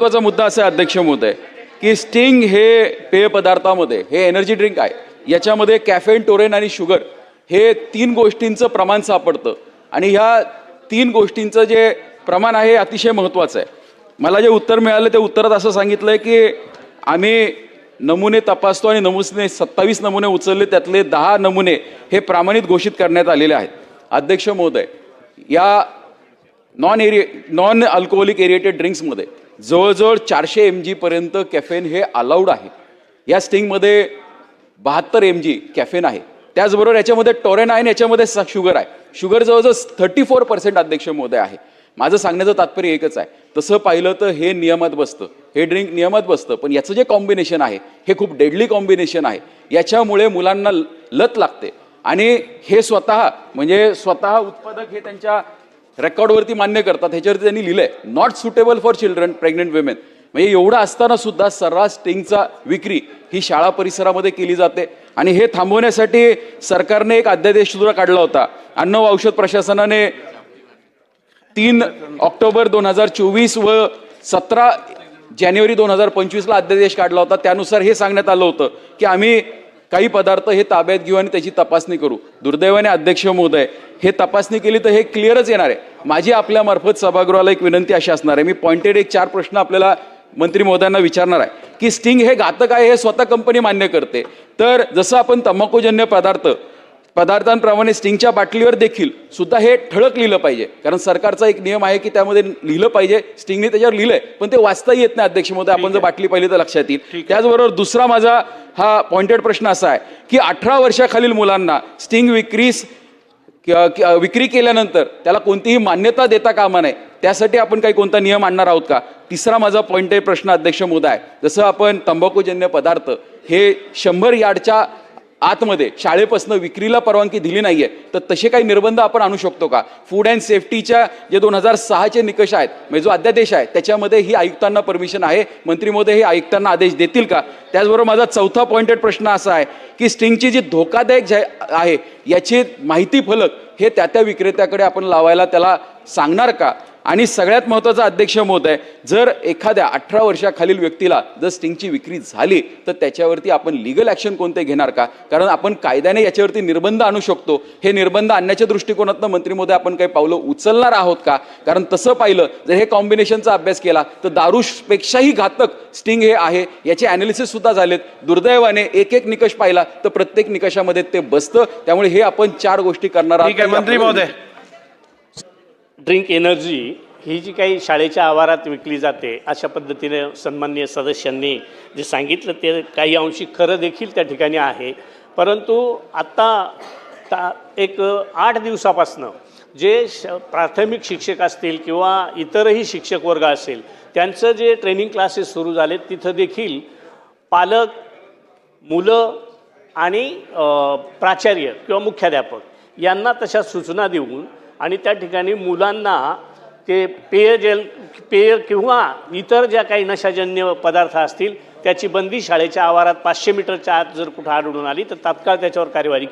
महत्त्वाचा मुद्दा असा आहे अध्यक्ष महोदय की स्टिंग हे पेय पदार्थामध्ये हे एनर्जी ड्रिंक आहे, याच्यामध्ये कॅफेन, टोरेन आणि शुगर हे तीन गोष्टींचं प्रमाण सापडतं आणि ह्या तीन गोष्टींचं जे प्रमाण आहे अतिशय महत्त्वाचं आहे. मला जे उत्तर मिळालं ते उत्तरात असं सांगितलं आहे की आम्ही नमुने तपासतो आणि 27 नमुने उचलले, त्यातले 10 नमुने हे प्रमाणित घोषित करण्यात आलेले आहेत. अध्यक्ष महोदय, या नॉन अल्कोहोलिक एरिएटेड ड्रिंक्समध्ये जवळजवळ 400 mg पर्यंत कॅफेन हे अलाउड आहे. या स्टिंगमध्ये 72 mg कॅफेन आहे. त्याचबरोबर याच्यामध्ये टोरेन आहे आणि याच्यामध्ये शुगर आहे. शुगर जवळजवळ 34% अध्यक्ष महोदय आहे. माझं सांगण्याचं तात्पर्य एकच आहे, तसं पाहिलं तर हे नियमात बसतं, हे ड्रिंक नियमात बसतं, पण याचं जे कॉम्बिनेशन आहे हे खूप डेडली कॉम्बिनेशन आहे. याच्यामुळे मुलांना लत लागते आणि हे स्वतः उत्पादक हे त्यांच्या रेकॉर्डवरती मान्य करतात. ह्याच्यावरती त्यांनी लिहिलंय not suitable for children, pregnant women. म्हणजे एवढं असताना सुद्धा सर्रास स्टिंगचा विक्री ही शाळा परिसरामध्ये केली जाते आणि हे थांबवण्यासाठी सरकारने एक अध्यादेश सुद्धा काढला होता. अन्न व औषध प्रशासनाने 3 ऑक्टोबर 2024 व 17 जानेवारी 2025 अध्यादेश काढला होता. त्यानुसार हे सांगण्यात आलं होतं की आम्ही काही पदार्थ हे ताब्यात घेऊ आणि त्याची तपासणी करू. दुर्दैवाने अध्यक्ष महोदय, हे तपासणी केली तर हे क्लिअरच येणार आहे. माझी आपल्या मार्फत सभागृहाला एक विनंती अशी असणार आहे, मी पॉइंटेड 4 प्रश्न आपल्याला मंत्री महोदयांना विचारणार आहे की स्टिंग हे घातक आहे हे स्वतः कंपनी मान्य करते, तर जसं आपण तंबाखूजन्य पदार्थांप्रमाणे स्टिंगच्या बाटलीवर देखील सुद्धा हे ठळक लिहिलं पाहिजे, कारण सरकारचा एक नियम आहे की त्यामध्ये लिहिलं पाहिजे. स्टिंगने त्याच्यावर लिहिलंय पण ते वाचता येत नाही अध्यक्ष महोदय. आपण जर बाटली पाहिली तर लक्षात येईल. त्याचबरोबर दुसरा माझा हा पॉइंटेड प्रश्न असा आहे की 18 वर्षाखालील मुलांना स्टिंग विक्री केल्यानंतर त्याला कोणतीही मान्यता देता कामा नये, त्यासाठी आपण काही कोणता नियम आणणार आहोत का? तिसरा माझा पॉइंटेड प्रश्न अध्यक्ष महोदय आहे, जसं आपण तंबाखूजन्य पदार्थ हे 100 यार्डच्या आतमध्ये शाळेपासून विक्रीला परवानगी दिली नाहीये, तर तसे काही निर्बंध आपण आणू शकतो का? फूड अँड सेफ्टीच्या जे 2006चे निकष आहेत, म्हणजे जो अध्यादेश आहे त्याच्यामध्ये ही आयुक्तांना परमिशन आहे. मंत्री महोदय हे आयुक्तांना आदेश देतील का? त्याचबरोबर माझा चौथा पॉइंटेड प्रश्न असा आहे की स्टिंगची जी धोकादायक आहे याची माहिती फलक हे त्या विक्रेत्याकडे आपण लावायला त्याला सांगणार का? आणि सगळ्यात महत्त्वाचा अध्यक्ष महोदय, जर एखाद्या 18 वर्षाखालील व्यक्तीला जर स्टिंगची विक्री झाली तर त्याच्यावरती आपण लीगल ॲक्शन कोणते घेणार का? कारण आपण कायद्याने याच्यावरती निर्बंध आणू शकतो. हे निर्बंध आणण्याच्या दृष्टिकोनातून मंत्री महोदय आपण काही पावलं उचलणार आहोत का? कारण तसं पाहिलं जर हे कॉम्बिनेशनचा अभ्यास केला तर दारूपेक्षाही घातक स्टिंग हे आहे, याचे ॲनालिसिस सुद्धा झालेत. दुर्दैवाने एक निकष पाहिला तर प्रत्येक निकषामध्ये ते बसतं. त्यामुळे हे आपण 4 गोष्टी करणार आहोत. मंत्री महोदय, ड्रिंक एनर्जी ही जी काही शाळेच्या आवारात विकली जाते अशा पद्धतीने सन्माननीय सदस्यांनी जे सांगितलं ते काही अंशी खरं देखील त्या ठिकाणी आहे. परंतु आत्ता एक 8 दिवसापासनं जे प्राथमिक शिक्षक असतील किंवा इतरही शिक्षक वर्ग असेल त्यांचं जे ट्रेनिंग क्लासेस सुरू झालेत, तिथं देखील पालक, मुलं आणि प्राचार्य किंवा मुख्याध्यापक यांना तशा सूचना देऊन आणि त्या ठिकाणी मुलांना ते पेय किंवा इतर ज्या काही नशाजन्य पदार्थ असतील त्याची बंदी शाळेच्या आवारात 500 मीटरच्या आत जर कुठं आढळून आली तर तात्काळ त्याच्यावर कार्यवाही